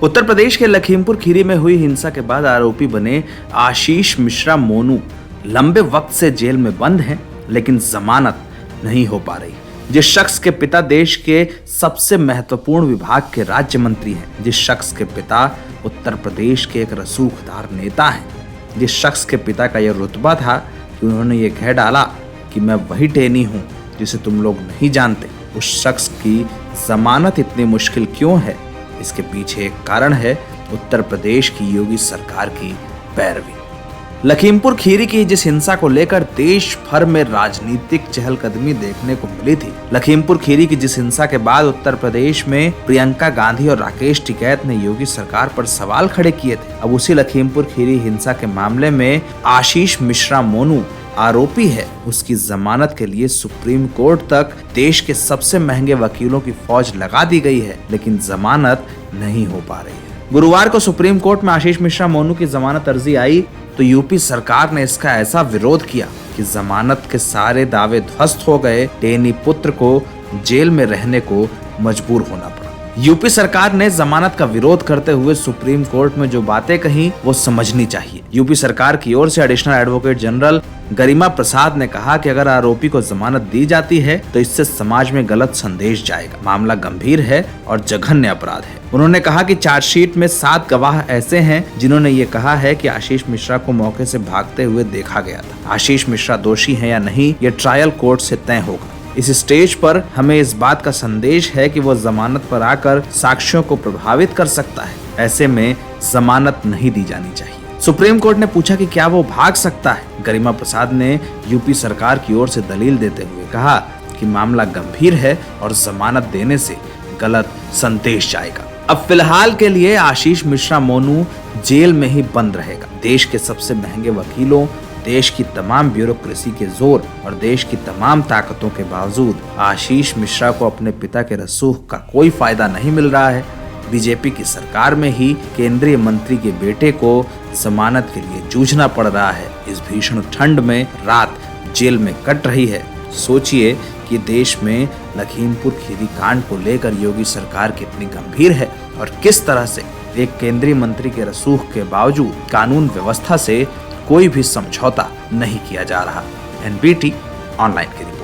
उत्तर प्रदेश के लखीमपुर खीरी में हुई हिंसा के बाद आरोपी बने आशीष मिश्रा मोनू लंबे वक्त से जेल में बंद हैं, लेकिन जमानत नहीं हो पा रही। जिस शख्स के पिता देश के सबसे महत्वपूर्ण विभाग के राज्य मंत्री हैं, जिस शख्स के पिता उत्तर प्रदेश के एक रसूखदार नेता हैं, जिस शख्स के पिता का यह रुतबा था कि उन्होंने ये कह डाला कि मैं वही टेनी हूँ जिसे तुम लोग नहीं जानते, उस शख्स की जमानत इतनी मुश्किल क्यों है? इसके पीछे एक कारण है उत्तर प्रदेश की योगी सरकार की पैरवी। लखीमपुर खीरी की जिस हिंसा को लेकर देश भर में राजनीतिक चहलकदमी देखने को मिली थी, लखीमपुर खीरी की जिस हिंसा के बाद उत्तर प्रदेश में प्रियंका गांधी और राकेश टिकैत ने योगी सरकार पर सवाल खड़े किए थे, अब उसी लखीमपुर खीरी हिंसा के मामले में आशीष मिश्रा मोनू आरोपी है, उसकी जमानत के लिए सुप्रीम कोर्ट तक देश के सबसे महंगे वकीलों की फौज लगा दी गई है, लेकिन जमानत नहीं हो पा रही है। गुरुवार को सुप्रीम कोर्ट में आशीष मिश्रा मोनू की जमानत अर्जी आई तो यूपी सरकार ने इसका ऐसा विरोध किया कि जमानत के सारे दावे ध्वस्त हो गए। टेनी पुत्र को जेल में रहने को मजबूर होना पड़ा। यूपी सरकार ने जमानत का विरोध करते हुए सुप्रीम कोर्ट में जो बातें कही वो समझनी चाहिए। यूपी सरकार की ओर से एडिशनल एडवोकेट जनरल गरिमा प्रसाद ने कहा कि अगर आरोपी को जमानत दी जाती है तो इससे समाज में गलत संदेश जाएगा। मामला गंभीर है और जघन्य अपराध है। उन्होंने कहा कि चार्जशीट में 7 गवाह ऐसे हैं जिन्होंने ये कहा है कि आशीष मिश्रा को मौके से भागते हुए देखा गया था। आशीष मिश्रा दोषी है या नहीं, ये ट्रायल कोर्ट से तय होगा। इस स्टेज पर हमें इस बात का संदेश है कि वो जमानत पर आकर साक्ष्यों को प्रभावित कर सकता है। ऐसे में जमानत नहीं दी जानी चाहिए। सुप्रीम कोर्ट ने पूछा कि क्या वो भाग सकता है। गरिमा प्रसाद ने यूपी सरकार की ओर से दलील देते हुए कहा कि मामला गंभीर है और जमानत देने से गलत संदेश जाएगा। अब फिलहाल के लिए आशीष मिश्रा मोनू जेल में ही बंद रहेगा। देश के सबसे महंगे वकीलों, देश की तमाम ब्यूरोक्रेसी के जोर और देश की तमाम ताकतों के बावजूद आशीष मिश्रा को अपने पिता के रसूख का कोई फायदा नहीं मिल रहा है। बीजेपी की सरकार में ही केंद्रीय मंत्री के बेटे को जमानत के लिए जूझना पड़ रहा है। इस भीषण ठंड में रात जेल में कट रही है। सोचिए कि देश में लखीमपुर खीरी कांड को लेकर योगी सरकार कितनी गंभीर है और किस तरह से एक केंद्रीय मंत्री के रसूख के बावजूद कानून व्यवस्था से कोई भी समझौता नहीं किया जा रहा। एनबीटी ऑनलाइन की रिपोर्ट।